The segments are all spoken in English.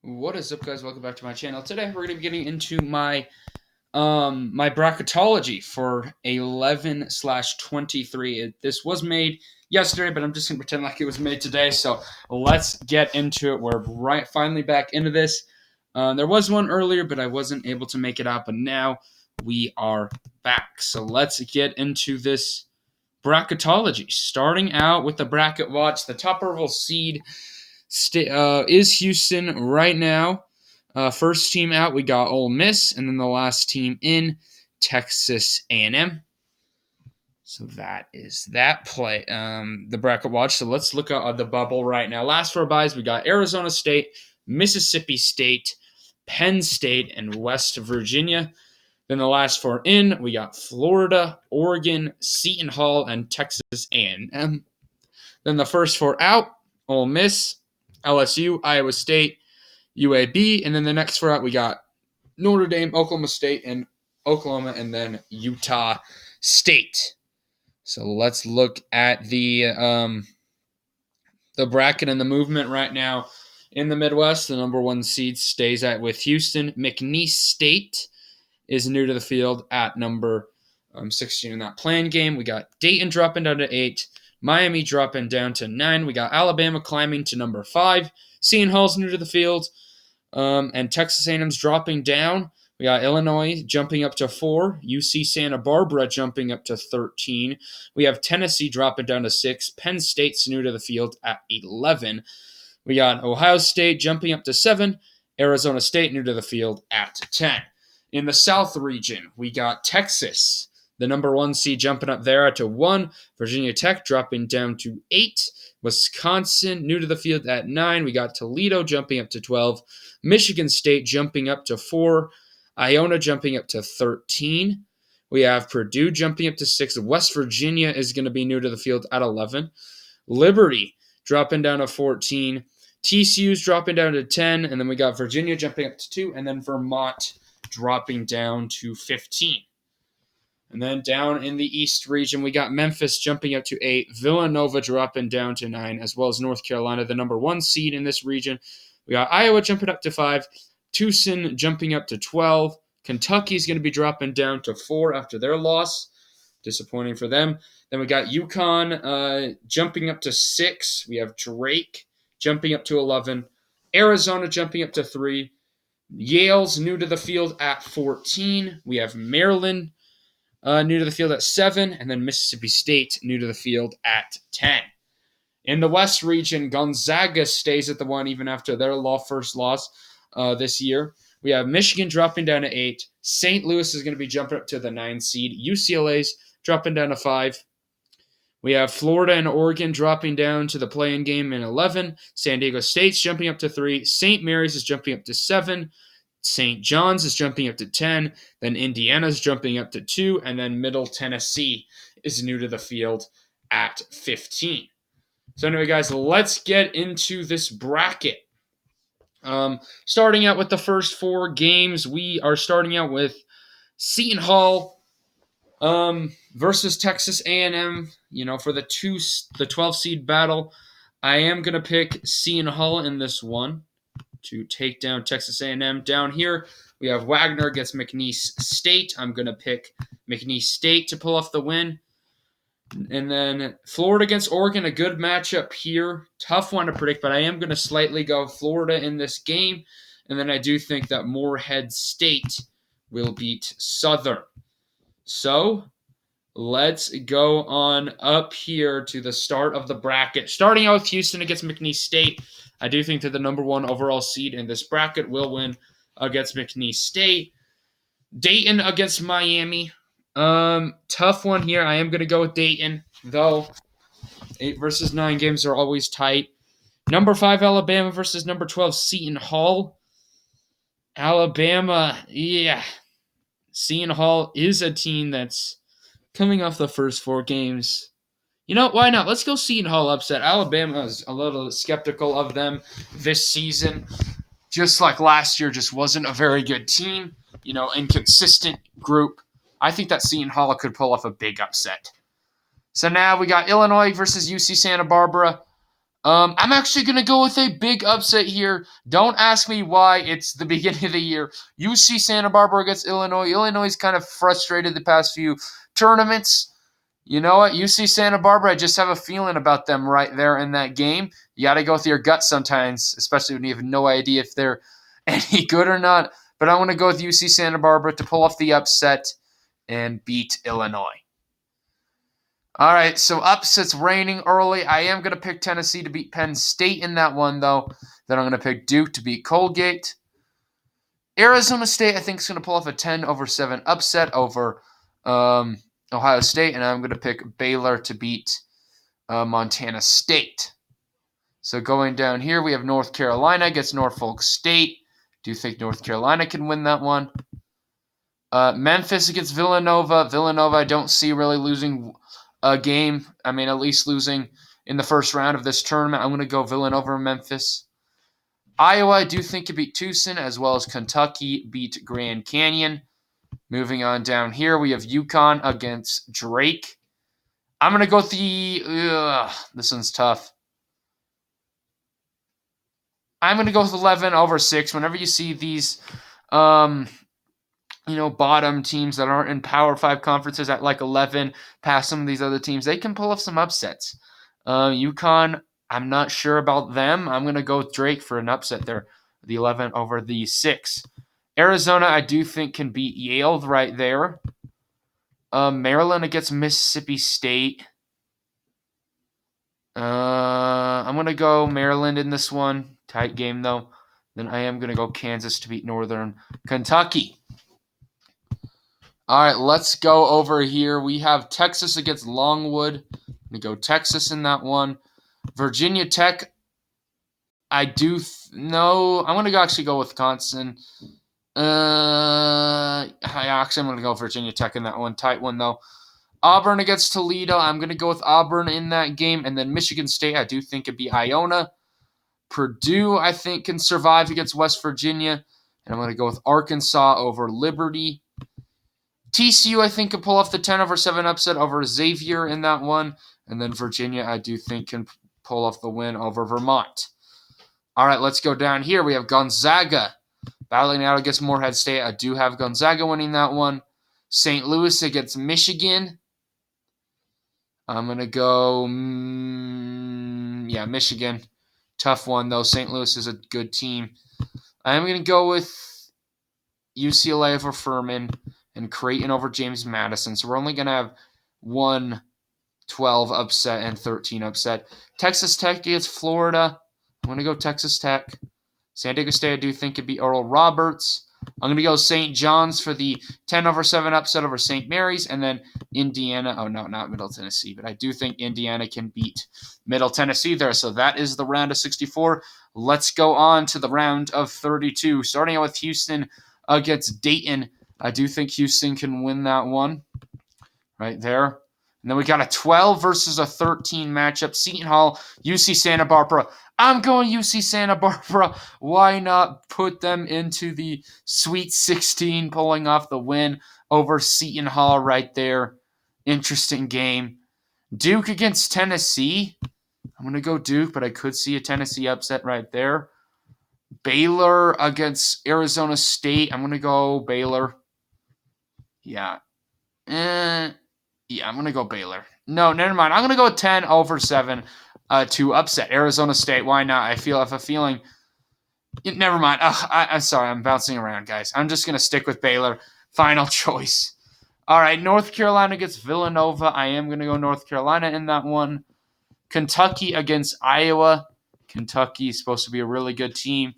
What is up, guys? Welcome back to my channel. Today we're going to be getting into my bracketology for 11/23. This was made yesterday, but I'm just going to pretend like it was made today. So let's get into it. We're finally back into this. There was one earlier, but I wasn't able to make it out. But now we are back. So let's get into this bracketology. Starting out with the bracket watch, the top overall seed is Houston right now. First team out, we got Ole Miss, and then the last team in, Texas A&M. So that is that play, the bracket watch. So let's look at the bubble right now. Last four buys, we got Arizona State, Mississippi State, Penn State, and West Virginia. Then the last four in, we got Florida, Oregon, Seton Hall, and Texas A&M. Then the first four out, Ole Miss, LSU, Iowa State, UAB, and then the next four out we got Notre Dame, Oklahoma State, and Oklahoma, and then Utah State. So let's look at the bracket and the movement right now. In the Midwest, the number one seed stays with Houston. McNeese State is new to the field at number 16 in that playing game. We got Dayton dropping down to 8. Miami dropping down to 9. We got Alabama climbing to number 5. Seton Hall's new to the field. And Texas A&M's dropping down. We got Illinois jumping up to 4. UC Santa Barbara jumping up to 13. We have Tennessee dropping down to 6. Penn State's new to the field at 11. We got Ohio State jumping up to 7. Arizona State new to the field at 10. In the South region, we got Texas, the number one seed, jumping up there to 1. Virginia Tech dropping down to 8. Wisconsin new to the field at 9. We got Toledo jumping up to 12. Michigan State jumping up to 4. Iona jumping up to 13. We have Purdue jumping up to 6. West Virginia is going to be new to the field at 11. Liberty dropping down to 14. TCU's dropping down to 10. And then we got Virginia jumping up to 2. And then Vermont dropping down to 15. And then down in the East region, we got Memphis jumping up to 8. Villanova dropping down to 9, as well as North Carolina, the number one seed in this region. We got Iowa jumping up to 5. Tucson jumping up to 12. Kentucky's going to be dropping down to 4 after their loss. Disappointing for them. Then we got UConn jumping up to 6. We have Drake jumping up to 11. Arizona jumping up to 3. Yale's new to the field at 14. We have Maryland new to the field at 7. And then Mississippi State new to the field at 10. In the West region, Gonzaga stays at the 1 even after their first loss this year. We have Michigan dropping down to 8. St. Louis is going to be jumping up to the 9 seed. UCLA's dropping down to 5. We have Florida and Oregon dropping down to the play-in game in 11. San Diego State's jumping up to 3. St. Mary's is jumping up to 7. St. John's is jumping up to 10. Then Indiana's jumping up to 2. And then Middle Tennessee is new to the field at 15. So anyway, guys, let's get into this bracket. Starting out with the first 4 games, we are starting out with Seton Hall versus Texas A&M. For the 12 seed battle, I am gonna pick Seton Hall in this one to take down Texas A&M. Down here, we have Wagner against McNeese State. I'm gonna pick McNeese State to pull off the win. And then Florida against Oregon, a good matchup here. Tough one to predict, but I am going to slightly go Florida in this game. And then I do think that Morehead State will beat Southern. So let's go on up here to the start of the bracket. Starting out with Houston against McNeese State. I do think that the number 1 overall seed in this bracket will win against McNeese State. Dayton against Miami. Tough one here. I am going to go with Dayton, though 8 versus 9 games are always tight. Number 5, Alabama versus number 12, Seton Hall. Alabama, yeah. Seton Hall is a team that's coming off the first 4 games. Why not? Let's go Seton Hall upset. Alabama is a little skeptical of them this season. Just like last year, just wasn't a very good team. Inconsistent group. I think that Seton Hall could pull off a big upset. So now we got Illinois versus UC Santa Barbara. I'm actually going to go with a big upset here. Don't ask me why. It's the beginning of the year. UC Santa Barbara against Illinois. Illinois is kind of frustrated the past few tournaments. You know what? UC Santa Barbara, I just have a feeling about them right there in that game. You got to go with your gut sometimes, especially when you have no idea if they're any good or not. But I'm going to go with UC Santa Barbara to pull off the upset and beat Illinois. All right, so upsets reigning early. I am going to pick Tennessee to beat Penn State in that one, though. Then I'm going to pick Duke to beat Colgate. Arizona State, I think, is going to pull off a 10-7 upset over Ohio State, and I'm going to pick Baylor to beat Montana State. So going down here, we have North Carolina against Norfolk State. Do you think North Carolina can win that one? Memphis against Villanova. Villanova, I don't see really losing a game. I mean, at least losing in the first round of this tournament. I'm going to go Villanova or Memphis. Iowa, I do think, could beat Tucson, as well as Kentucky beat Grand Canyon. Moving on down here, we have UConn against Drake. I'm going to go with this one's tough. I'm going to go with 11/6. Whenever you see these, bottom teams that aren't in Power 5 conferences at like 11 past some of these other teams, they can pull off some upsets. UConn, I'm not sure about them. I'm going to go with Drake for an upset there, the 11/6. Arizona, I do think, can beat Yale right there. Maryland against Mississippi State. I'm going to go Maryland in this one. Tight game, though. Then I am going to go Kansas to beat Northern Kentucky. All right, let's go over here. We have Texas against Longwood. I'm going to go Texas in that one. Virginia Tech, I'm going to actually go with Wisconsin. I'm going to go Virginia Tech in that one. Tight one, though. Auburn against Toledo. I'm going to go with Auburn in that game. And then Michigan State, I do think it'd be Iona. Purdue, I think, can survive against West Virginia. And I'm going to go with Arkansas over Liberty. TCU, I think, can pull off the 10/7 upset over Xavier in that one. And then Virginia, I do think, can pull off the win over Vermont. All right, let's go down here. We have Gonzaga battling out against Morehead State. I do have Gonzaga winning that one. St. Louis against Michigan. I'm going to go, Michigan. Tough one, though. St. Louis is a good team. I'm going to go with UCLA over Furman and Creighton over James Madison. So we're only going to have 1 12 upset and 13 upset. Texas Tech against Florida. I'm going to go Texas Tech. San Diego State, I do think, could be Oral Roberts. I'm going to go St. John's for the 10/7 upset over St. Mary's. And then Indiana. Oh, no, not Middle Tennessee. But I do think Indiana can beat Middle Tennessee there. So that is the round of 64. Let's go on to the round of 32. Starting out with Houston against Dayton. I do think Houston can win that one right there. And then we got a 12 versus a 13 matchup. Seton Hall, UC Santa Barbara. I'm going UC Santa Barbara. Why not put them into the Sweet 16, pulling off the win over Seton Hall right there. Interesting game. Duke against Tennessee. I'm going to go Duke, but I could see a Tennessee upset right there. Baylor against Arizona State. I'm going to go Baylor. Yeah. I'm going to go Baylor. No, never mind. I'm going to go 10/7 to upset Arizona State. Why not? I have a feeling. Never mind. I'm sorry. I'm bouncing around, guys. I'm just going to stick with Baylor. Final choice. All right. North Carolina against Villanova. I am going to go North Carolina in that one. Kentucky against Iowa. Kentucky is supposed to be a really good team.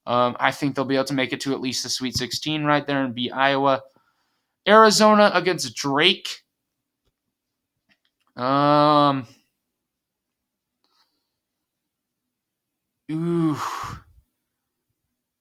I think they'll be able to make it to at least the Sweet 16 right there and beat Iowa. Arizona against Drake. I'm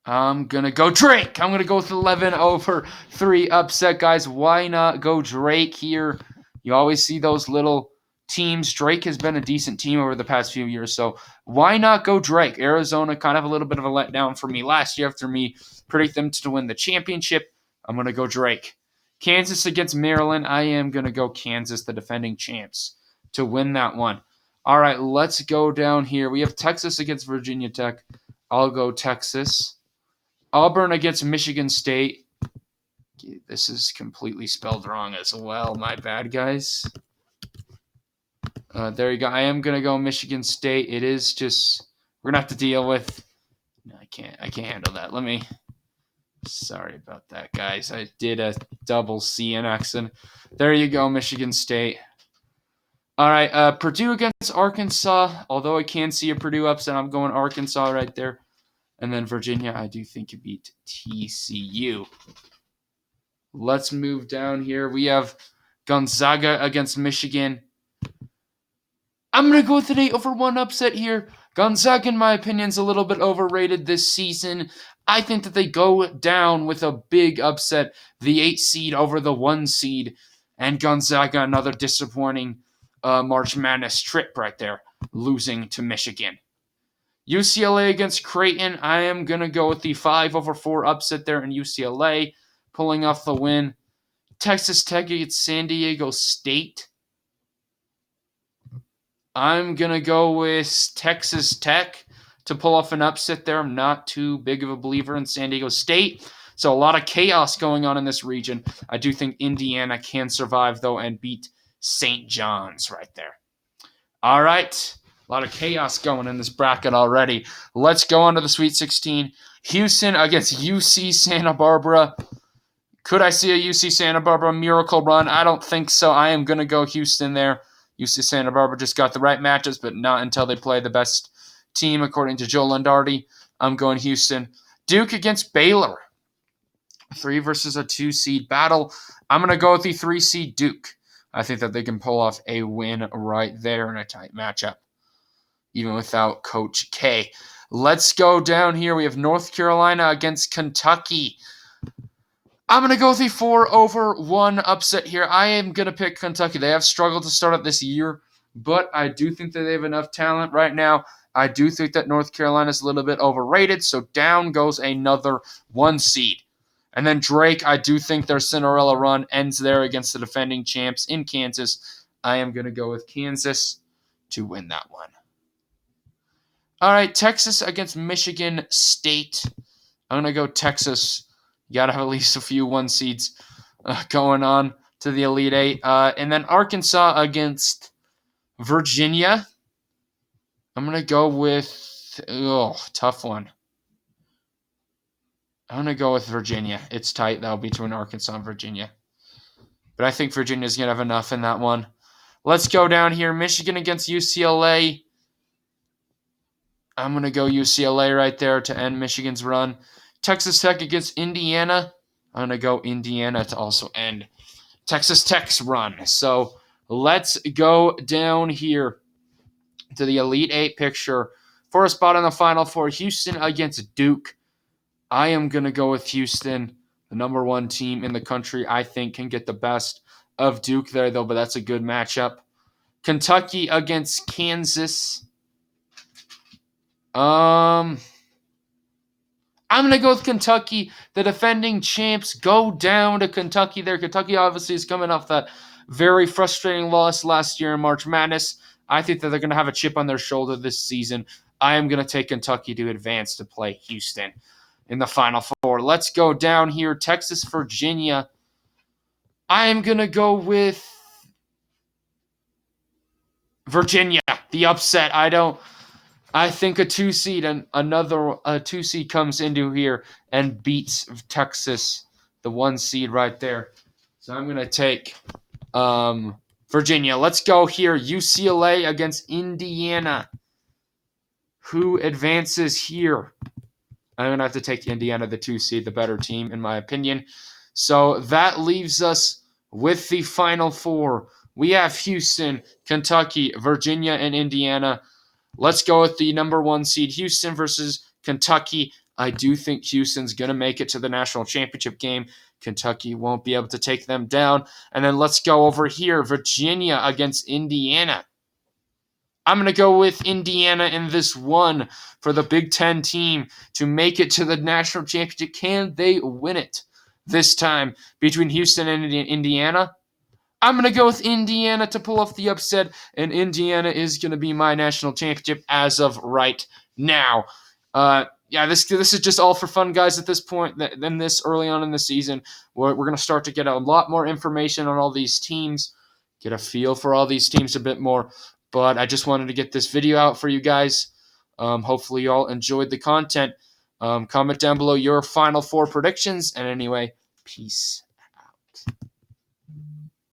going to go Drake. I'm going to go with 11/3 upset, guys. Why not go Drake here? You always see those little teams. Drake has been a decent team over the past few years, so why not go Drake? Arizona, kind of a little bit of a letdown for me last year after me predict them to win the championship. I'm going to go Drake. Kansas against Maryland. I am going to go Kansas, the defending champs, to win that one. All right, let's go down here. We have Texas against Virginia Tech. I'll go Texas. Auburn against Michigan State. This is completely spelled wrong as well. My bad, guys. There you go. I am going to go Michigan State. It is just, we're going to have to deal with. No, I can't handle that. Sorry about that, guys. I did a double C in accent. There you go, Michigan State. All right, Purdue against Arkansas. Although I can see a Purdue upset, I'm going Arkansas right there. And then Virginia, I do think you beat TCU. Let's move down here. We have Gonzaga against Michigan. I'm going to go with an 8-1 upset here. Gonzaga, in my opinion, is a little bit overrated this season. I think that they go down with a big upset, the 8 seed over the 1 seed. And Gonzaga, another disappointing March Madness trip right there, losing to Michigan. UCLA against Creighton. I am going to go with the 5-4 upset there in UCLA, pulling off the win. Texas Tech against San Diego State. I'm going to go with Texas Tech to pull off an upset there. I'm not too big of a believer in San Diego State. So a lot of chaos going on in this region. I do think Indiana can survive, though, and beat St. John's right there. All right. A lot of chaos going in this bracket already. Let's go on to the Sweet 16. Houston against UC Santa Barbara. Could I see a UC Santa Barbara miracle run? I don't think so. I am going to go Houston there. UC Santa Barbara just got the right matches, but not until they play the best team, according to Joe Lundardi. I'm going Houston. Duke against Baylor. 3 versus a 2 seed battle. I'm going to go with the 3 seed Duke. I think that they can pull off a win right there in a tight matchup, even without Coach K. Let's go down here. We have North Carolina against Kentucky. I'm going to go with the 4-1 upset here. I am going to pick Kentucky. They have struggled to start out this year, but I do think that they have enough talent right now. I do think that North Carolina is a little bit overrated, so down goes another 1 seed. And then Drake, I do think their Cinderella run ends there against the defending champs in Kansas. I am going to go with Kansas to win that one. All right, Texas against Michigan State. I'm going to go Texas. You got to have at least a few 1 seeds going on to the Elite Eight. And then Arkansas against Virginia. I'm going to go with, tough one. I'm going to go with Virginia. It's tight, though, between Arkansas and Virginia. But I think Virginia's going to have enough in that one. Let's go down here. Michigan against UCLA. I'm going to go UCLA right there to end Michigan's run. Texas Tech against Indiana. I'm going to go Indiana to also end Texas Tech's run. So let's go down here to the Elite Eight picture. For a spot in the Final Four, Houston against Duke. I am going to go with Houston, the number 1 team in the country. I think can get the best of Duke there, though, but that's a good matchup. Kentucky against Kansas. I'm going to go with Kentucky. The defending champs go down to Kentucky there. Kentucky obviously is coming off that very frustrating loss last year in March Madness. I think that they're going to have a chip on their shoulder this season. I am going to take Kentucky to advance to play Houston in the Final Four. Let's go down here. Texas, Virginia. I am going to go with Virginia, the upset. I think a 2 seed and another 2 seed comes into here and beats Texas, the 1 seed right there. So I'm going to take Virginia. Let's go here. UCLA against Indiana. Who advances here? I'm going to have to take Indiana, the 2 seed, the better team, in my opinion. So that leaves us with the Final Four. We have Houston, Kentucky, Virginia, and Indiana. Let's go with the number 1 seed, Houston versus Kentucky. I do think Houston's going to make it to the national championship game. Kentucky won't be able to take them down. And then let's go over here, Virginia against Indiana. I'm going to go with Indiana in this one for the Big Ten team to make it to the national championship. Can they win it this time between Houston and Indiana? I'm going to go with Indiana to pull off the upset, and Indiana is going to be my national championship as of right now. Yeah, this is just all for fun, guys, at this point. Then this early on in the season, we're going to start to get a lot more information on all these teams, get a feel for all these teams a bit more. But I just wanted to get this video out for you guys. Hopefully you all enjoyed the content. Comment down below your Final Four predictions. And anyway, peace out.